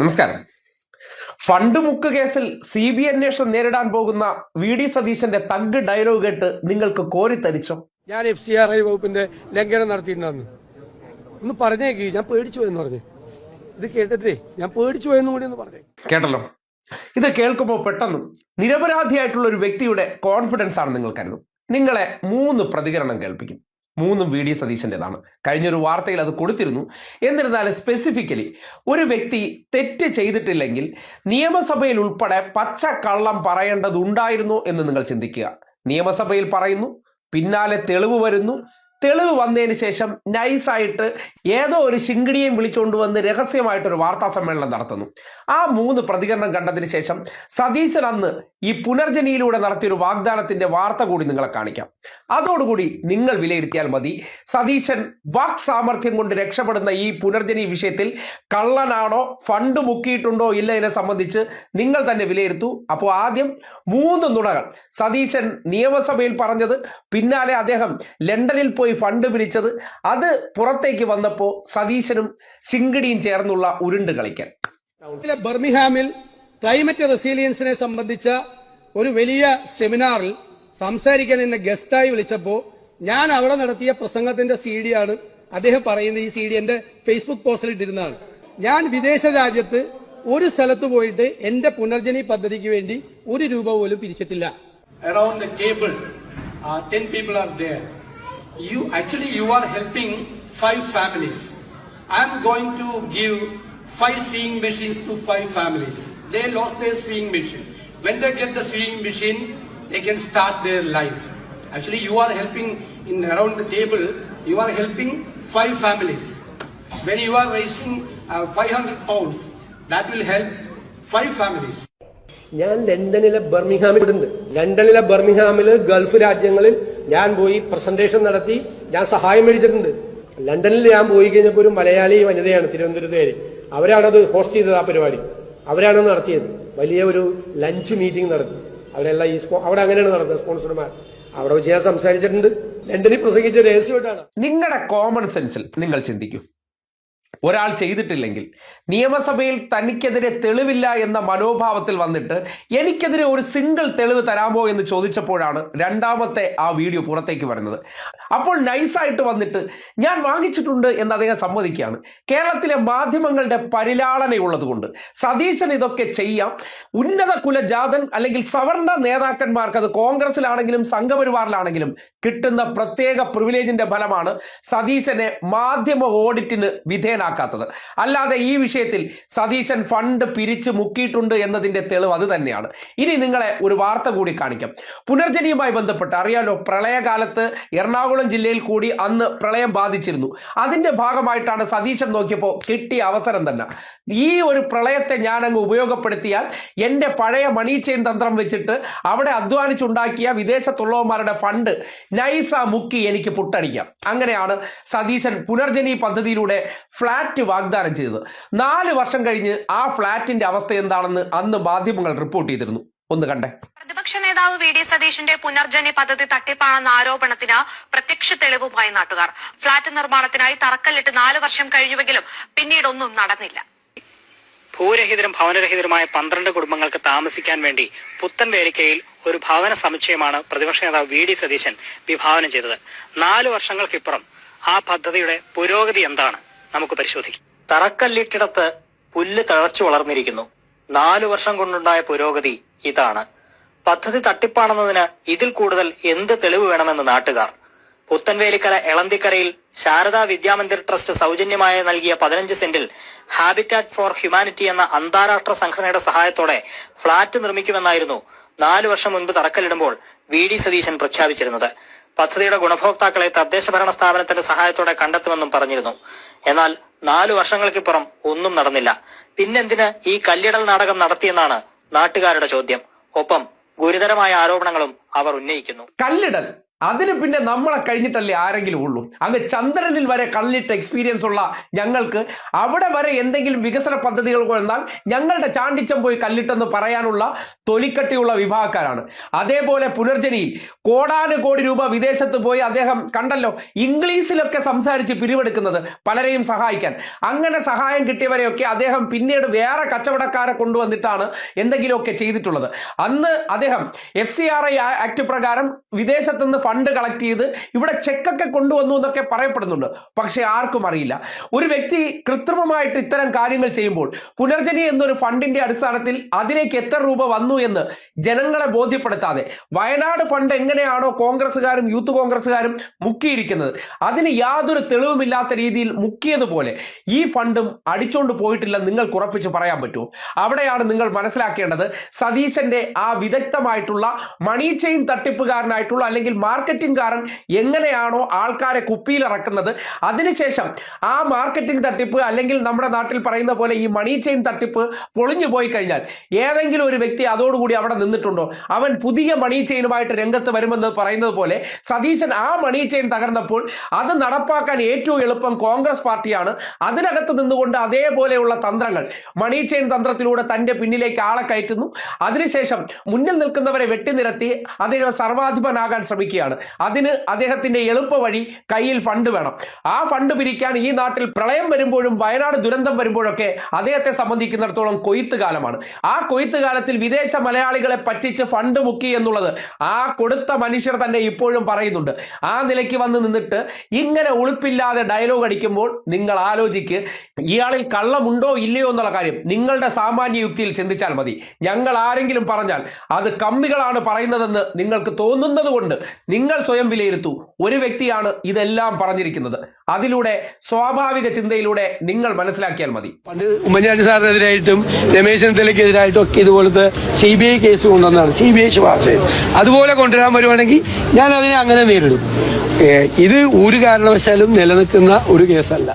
നമസ്കാരം. ഫണ്ട് മുക്ക് കേസിൽ CBI അന്വേഷണം നേരിടാൻ പോകുന്ന VD സതീശന്റെ തഗ് ഡയലോഗ് കേട്ട് നിങ്ങൾക്ക് കോരിത്തരിച്ചോ? ഞാൻ FCRI വകുപ്പിന്റെ ലംഘനം നടത്തിയിട്ടുണ്ടെന്ന് ഒന്ന് പറഞ്ഞേക്ക്. ഞാൻ പേടിച്ചു പോയെന്ന് പറഞ്ഞു. ഇത് കേട്ടിട്ടേ ഞാൻ പേടിച്ചു പോയെന്നും കൂടി ഒന്ന് പറഞ്ഞേ. കേട്ടല്ലോ. ഇത് കേൾക്കുമ്പോൾ പെട്ടെന്ന് നിരപരാധിയായിട്ടുള്ള ഒരു വ്യക്തിയുടെ കോൺഫിഡൻസ് ആണ് നിങ്ങൾ കരുതും. നിങ്ങളെ 3 പ്രതികരണം കേൾപ്പിക്കും. 3 VD സതീശന്റേതാണ്. കഴിഞ്ഞൊരു വാർത്തയിൽ അത് കൊടുത്തിരുന്നു. എന്നിരുന്നാലും സ്പെസിഫിക്കലി ഒരു വ്യക്തി തെറ്റ് ചെയ്തിട്ടില്ലെങ്കിൽ നിയമസഭയിൽ ഉൾപ്പെടെ പച്ച കള്ളം പറയേണ്ടതുണ്ടായിരുന്നു എന്ന് നിങ്ങൾ ചിന്തിക്കുക. നിയമസഭയിൽ പറയുന്നു, പിന്നാലെ തെളിവ് വരുന്നു, തെളിവ് വന്നതിന് ശേഷം നൈസായിട്ട് ഏതോ ഒരു ശിങ്കിടിയെയും വിളിച്ചുകൊണ്ട് വന്ന് രഹസ്യമായിട്ടൊരു വാർത്താ സമ്മേളനം നടത്തുന്നു. ആ 3 പ്രതികരണം കണ്ടതിന് ശേഷം സതീശൻ അന്ന് ഈ പുനർജനിയിലൂടെ നടത്തിയൊരു വാഗ്ദാനത്തിന്റെ വാർത്ത കൂടി നിങ്ങളെ കാണിക്കാം. അതോടുകൂടി നിങ്ങൾ വിലയിരുത്തിയാൽ മതി സതീശൻ വാക് സാമർഥ്യം കൊണ്ട് രക്ഷപ്പെടുന്ന ഈ പുനർജനി വിഷയത്തിൽ കള്ളനാണോ, ഫണ്ട് മുക്കിയിട്ടുണ്ടോ ഇല്ലതിനെ സംബന്ധിച്ച് നിങ്ങൾ തന്നെ വിലയിരുത്തൂ. അപ്പോൾ ആദ്യം 3 നുണകൾ സതീശൻ നിയമസഭയിൽ പറഞ്ഞത്, പിന്നാലെ അദ്ദേഹം ലണ്ടനിൽ പോയി ഫണ്ട് പിരിച്ചത്, അത് പുറത്തേക്ക് വന്നപ്പോ സതീശനും ശിങ്കിടിയും ചേർന്നുള്ള ഉരുണ്ട് കളിക്കൽ. ബർമിഹാമിൽ ക്ലൈമറ്റ് റെസീലിയൻസിനെ സംബന്ധിച്ച ഒരു വലിയ സെമിനാറിൽ സംസാരിക്കാൻ എന്നെ ഗസ്റ്റായി വിളിച്ചപ്പോ ഞാൻ അവിടെ നടത്തിയ പ്രസംഗത്തിന്റെ CD ആണ് അദ്ദേഹം പറയുന്നത്. ഈ CD എന്റെ ഫേസ്ബുക്ക് പോസ്റ്റിൽ ഇട്ടിരുന്നതാണ്. ഞാൻ വിദേശ രാജ്യത്ത് ഒരു സ്ഥലത്ത് പോയിട്ട് എന്റെ പുനർജനി പദ്ധതിക്ക് വേണ്ടി 1 രൂപ പോലും പിരിച്ചിട്ടില്ല. Around the table, 10 people are there. You are helping 5 families. I am going to give 5 sewing machines to 5 families. They lost their sewing machine. When they get the sewing machine, they can start their life. Actually, you are helping around the table. You are helping 5 families. When you are raising 500 pounds, that will help 5 families. ഞാൻ ലണ്ടനിലെ ബർമിഹാമില് Gulf രാജ്യങ്ങളിൽ ഞാൻ പോയി presentation നടത്തി. ഞാൻ സഹായം മേടിച്ചിട്ടുണ്ട്. ലണ്ടനിൽ ഞാൻ പോയി കഴിഞ്ഞപ്പോൾ ഒരു മലയാളി വനിതയാണ് തിരുവനന്തപുരത്തുകാരി. അവരാണത് ഹോസ്റ്റ് ചെയ്തത്. ആ പരിപാടി അവരാണ് നടത്തിയത്. വലിയ ഒരു ലഞ്ച് മീറ്റിംഗ് നടത്തി. അവരെല്ലാം അവിടെ അങ്ങനെയാണ് നടത്തുന്നത്, സ്പോൺസർമാർ. അവിടെ വെച്ച് ഞാൻ സംസാരിച്ചിട്ടുണ്ട്. ലണ്ടനിൽ പ്രസംഗിച്ച രഹസ്യമായിട്ടാണ്. നിങ്ങളുടെ കോമൺ സെൻസിൽ നിങ്ങൾ ചിന്തിക്കൂ. ഒരാൾ ചെയ്തിട്ടില്ലെങ്കിൽ നിയമസഭയിൽ തനിക്കെതിരെ തെളിവില്ല എന്ന മനോഭാവത്തിൽ വന്നിട്ട് എനിക്കെതിരെ ഒരു സിംഗിൾ തെളിവ് തരാമോ എന്ന് ചോദിച്ചപ്പോഴാണ് രണ്ടാമത്തെ ആ വീഡിയോ പുറത്തേക്ക് വരുന്നത്. അപ്പോൾ നൈസായിട്ട് വന്നിട്ട് ഞാൻ വാങ്ങിച്ചിട്ടുണ്ട് എന്ന് അദ്ദേഹം സമ്മതിക്കുകയാണ്. കേരളത്തിലെ മാധ്യമങ്ങളുടെ പരിലാളനയുള്ളത് കൊണ്ട് സതീശൻ ഇതൊക്കെ ചെയ്യാം. ഉന്നത കുലജാതൻ അല്ലെങ്കിൽ സവർണ നേതാക്കന്മാർക്ക്, അത് കോൺഗ്രസിലാണെങ്കിലും സംഘപരിവാറിലാണെങ്കിലും കിട്ടുന്ന പ്രത്യേക പ്രിവിലേജിന്റെ ഫലമാണ് സതീശനെ മാധ്യമ ഓഡിറ്റിന് വിധേയനാക്കുന്നത്. അല്ലാതെ ഈ വിഷയത്തിൽ സതീശൻ ഫണ്ട് പിരിച്ചു മുക്കിയിട്ടുണ്ട് എന്നതിന്റെ തെളിവ് അത് തന്നെയാണ്. ഇനി നിങ്ങളെ ഒരു വാർത്ത കൂടി കാണിക്കാം. പുനർജനിയുമായി ബന്ധപ്പെട്ട് അറിയാലോ, പ്രളയകാലത്ത് എറണാകുളം ജില്ലയിൽ കൂടി അന്ന് പ്രളയം ബാധിച്ചിരുന്നു. അതിന്റെ ഭാഗമായിട്ടാണ് സതീശൻ നോക്കിയപ്പോൾ കിട്ടിയ അവസരം തന്നെ. ഈ ഒരു പ്രളയത്തെ ഞാൻ അങ്ങ് ഉപയോഗപ്പെടുത്തിയാൽ എന്റെ പഴയ മണി ചെയിൻ തന്ത്രം വെച്ചിട്ട് അവിടെ അധ്വാനിച്ചുണ്ടാക്കിയ വിദേശത്തുള്ളവന്മാരുടെ ഫണ്ട് നൈസ മുക്കി എനിക്ക് പുട്ടടിക്കാം. അങ്ങനെയാണ് സതീശൻ പുനർജനി പദ്ധതിയിലൂടെ ഫ്ലാറ്റ് വാഗ്ദാനം ചെയ്തത്. 4 വർഷം കഴിഞ്ഞ് ആ ഫ്ലാറ്റിന്റെ അവസ്ഥ എന്താണെന്ന് അന്ന് മാധ്യമങ്ങൾ റിപ്പോർട്ട് ചെയ്തിരുന്നു. ഒന്ന് കണ്ടേ. പ്രതിപക്ഷ നേതാവ് VD സതീശന്റെ പുനർജനി പദ്ധതി തട്ടിപ്പാണെന്ന ആരോപണത്തിന് പ്രത്യക്ഷ തെളിവുമായി നാട്ടുകാർ. ഫ്ളാറ്റ് നിർമ്മാണത്തിനായി തറക്കല്ലിട്ട് 4 വർഷം കഴിഞ്ഞുവെങ്കിലും പിന്നീടൊന്നും നടന്നില്ല. ഭൂരഹിതരും ഭവനരഹിതരുമായ 12 കുടുംബങ്ങൾക്ക് താമസിക്കാൻ വേണ്ടി പുത്തൻവേലിക്കയിൽ ഒരു ഭവന സമുച്ചയമാണ് പ്രതിപക്ഷ നേതാവ് VD സതീശൻ വിഭാവനം ചെയ്തത്. 4 വർഷങ്ങൾക്കിപ്പുറം ആ പദ്ധതിയുടെ പുരോഗതി എന്താണ് നമുക്ക് പരിശോധിക്കാം. തറക്കല്ലിട്ടിടത്ത് പുല്ല് തഴച്ചു വളർന്നിരിക്കുന്നു. 4 വർഷം കൊണ്ടുണ്ടായ പുരോഗതി ഇതാണ്. പദ്ധതി തട്ടിപ്പാണെന്നതിന് ഇതിൽ കൂടുതൽ എന്ത് തെളിവ് വേണമെന്ന് നാട്ടുകാർ. പുത്തൻവേലിക്കര എളന്തിക്കരയിൽ ശാരദാ വിദ്യാമന്ദിർ ട്രസ്റ്റ് സൗജന്യമായി നൽകിയ 15 സെന്റിൽ ഹാബിറ്റാറ്റ് ഫോർ ഹ്യൂമാനിറ്റി എന്ന അന്താരാഷ്ട്ര സംഘടനയുടെ സഹായത്തോടെ ഫ്ളാറ്റ് നിർമ്മിക്കുമെന്നായിരുന്നു 4 വർഷം മുൻപ് തറക്കല്ലിടുമ്പോൾ VD സതീശൻ പ്രഖ്യാപിച്ചിരുന്നത്. പദ്ധതിയുടെ ഗുണഭോക്താക്കളെ തദ്ദേശ ഭരണ സ്ഥാപനത്തിന്റെ സഹായത്തോടെ കണ്ടെത്തുമെന്നും പറഞ്ഞിരുന്നു. എന്നാൽ 4 വർഷങ്ങൾക്കിപ്പുറം ഒന്നും നടന്നില്ല. പിന്നെന്തിന് ഈ കല്ലിടൽ നാടകം നടത്തിയെന്നാണ് നാട്ടുകാരുടെ ചോദ്യം. ഒപ്പം ഗുരുതരമായ ആരോപണങ്ങളും അവർ ഉന്നയിക്കുന്നു. കല്ലിടൽ അതിന് പിന്നെ നമ്മളെ കഴിഞ്ഞിട്ടല്ലേ ആരെങ്കിലും ഉള്ളൂ? അങ്ങ് ചന്ദ്രനിൽ വരെ കള്ളിട്ട് എക്സ്പീരിയൻസ് ഉള്ള ഞങ്ങൾക്ക് അവിടെ വരെ എന്തെങ്കിലും വികസന പദ്ധതികൾ കൊണ്ടാൽ ഞങ്ങളുടെ ചാണ്ടിച്ചം പോയി കല്ലിട്ടെന്ന് പറയാനുള്ള തൊലിക്കട്ടിയുള്ള വിഭാഗക്കാരാണ്. അതേപോലെ പുനർജനിയിൽ കോടാനുകോടി രൂപ വിദേശത്ത് പോയി അദ്ദേഹം കണ്ടല്ലോ, ഇംഗ്ലീഷിലൊക്കെ സംസാരിച്ച് പിരിവെടുക്കുന്നത് പലരെയും സഹായിക്കാൻ. അങ്ങനെ സഹായം കിട്ടിയവരെയൊക്കെ അദ്ദേഹം പിന്നീട് വേറെ കച്ചവടക്കാരെ കൊണ്ടുവന്നിട്ടാണ് എന്തെങ്കിലുമൊക്കെ ചെയ്തിട്ടുള്ളത്. അന്ന് അദ്ദേഹം FCRI ആക്ട് പ്രകാരം വിദേശത്ത് നിന്ന് ഫണ്ട് കളക്ട് ചെയ്ത് ഇവിടെ ചെക്കൊക്കെ കൊണ്ടുവന്നു എന്നൊക്കെ പറയപ്പെടുന്നുണ്ട്. പക്ഷെ ആർക്കും അറിയില്ല. ഒരു വ്യക്തി കൃത്രിമമായിട്ട് ഇത്തരം കാര്യങ്ങൾ ചെയ്യുമ്പോൾ പുനർജനി എന്നൊരു ഫണ്ടിന്റെ അടിസ്ഥാനത്തിൽ അതിലേക്ക് എത്ര രൂപ വന്നു എന്ന് ജനങ്ങളെ ബോധ്യപ്പെടുത്താതെ വയനാട് ഫണ്ട് എങ്ങനെയാണോ കോൺഗ്രസ്സുകാരും യൂത്ത് കോൺഗ്രസ്സുകാരും മുക്കിയിരിക്കുന്നത്, അതിന് യാതൊരു തെളിവുമില്ലാത്ത രീതിയിൽ മുക്കിയതുപോലെ ഈ ഫണ്ടും അടിച്ചോണ്ട് പോയിട്ടില്ല നിങ്ങൾക്ക് ഉറപ്പിച്ച് പറയാൻ പറ്റുമോ? അവിടെയാണ് നിങ്ങൾ മനസ്സിലാക്കേണ്ടത്, സതീശന്റെ ആ വിദഗ്ധമായിട്ടുള്ള മണി ചെയിൻ തട്ടിപ്പുകാരനായിട്ടുള്ള അല്ലെങ്കിൽ മാർക്കറ്റിംഗുകാരൻ എങ്ങനെയാണോ ആൾക്കാരെ കുപ്പിയിലിറക്കുന്നത്, അതിനുശേഷം ആ മാർക്കറ്റിംഗ് തട്ടിപ്പ് അല്ലെങ്കിൽ നമ്മുടെ നാട്ടിൽ പറയുന്ന പോലെ ഈ മണി ചെയിൻ തട്ടിപ്പ് പൊളിഞ്ഞു പോയി കഴിഞ്ഞാൽ ഏതെങ്കിലും ഒരു വ്യക്തി അതോടുകൂടി അവിടെ നിന്നിട്ടുണ്ടോ? അവൻ പുതിയ മണി ചെയിനുമായിട്ട് രംഗത്ത് വരുമെന്ന് പറയുന്നത് പോലെ സതീശൻ ആ മണി ചെയിൻ തകർന്നപ്പോൾ അത് നടപ്പാക്കാൻ ഏറ്റവും എളുപ്പം കോൺഗ്രസ് പാർട്ടിയാണ്. അതിനകത്ത് നിന്നുകൊണ്ട് അതേപോലെയുള്ള തന്ത്രങ്ങൾ, മണി ചെയിൻ തന്ത്രത്തിലൂടെ തന്റെ പിന്നിലേക്ക് ആളെ കയറ്റുന്നു. അതിനുശേഷം മുന്നിൽ നിൽക്കുന്നവരെ വെട്ടിനിരത്തി അദ്ദേഹം സർവാധിപനാകാൻ ശ്രമിക്കുകയാണ്. അതിന് അദ്ദേഹത്തിന്റെ എളുപ്പ വഴി കയ്യിൽ ഫണ്ട് വേണം. ആ ഫണ്ട് പിരിക്കാൻ ഈ നാട്ടിൽ പ്രളയം വരുമ്പോഴും വയനാട് ദുരന്തം വരുമ്പോഴൊക്കെ അദ്ദേഹത്തെ സംബന്ധിക്കുന്നിടത്തോളം കൊയ്ത്ത് കാലമാണ്. ആ കൊയ്ത്ത് കാലത്തിൽ വിദേശ മലയാളികളെ പറ്റിച്ച് ഫണ്ട് മുക്കി എന്നുള്ളത് ആ കൊടുത്ത മനുഷ്യർ തന്നെ ഇപ്പോഴും പറയുന്നുണ്ട്. ആ നിലയ്ക്ക് വന്ന് നിന്നിട്ട് ഇങ്ങനെ ഉളുപ്പില്ലാതെ ഡയലോഗ് അടിക്കുമ്പോൾ നിങ്ങൾ ആലോചിക്ക്, ഇയാളിൽ കള്ളമുണ്ടോ ഇല്ലയോ എന്നുള്ള കാര്യം നിങ്ങളുടെ സാമാന്യ യുക്തിയിൽ ചിന്തിച്ചാൽ മതി. ഞങ്ങൾ ആരെങ്കിലും പറഞ്ഞാൽ അത് കമ്മികളാണ് പറയുന്നതെന്ന് നിങ്ങൾക്ക് തോന്നുന്നത് കൊണ്ട് നിങ്ങൾ സ്വയം വിലയിരുത്തൂ. ഒരു വ്യക്തിയാണ് ഇതെല്ലാം പറഞ്ഞിരിക്കുന്നത്. അതിലൂടെ സ്വാഭാവിക ചിന്തയിലൂടെ നിങ്ങൾ മനസ്സിലാക്കിയാൽ മതി. പണ്ട് ഉമ്മൻചാണ്ടി സാറിനെതിരായിട്ടും രമേശ് ചെന്നിത്തലയ്ക്കെതിരായിട്ടും ഒക്കെ ഇതുപോലത്തെ CBI കേസ് കൊണ്ടുവന്നാണ്, CBI ശുപാർശ ചെയ്തു. അതുപോലെ കൊണ്ടുവരാൻ വരുവാണെങ്കിൽ ഞാൻ അതിനെ അങ്ങനെ നേരിടും. ഇത് ഒരു കാരണവശാലും നിലനിൽക്കുന്ന ഒരു കേസല്ല.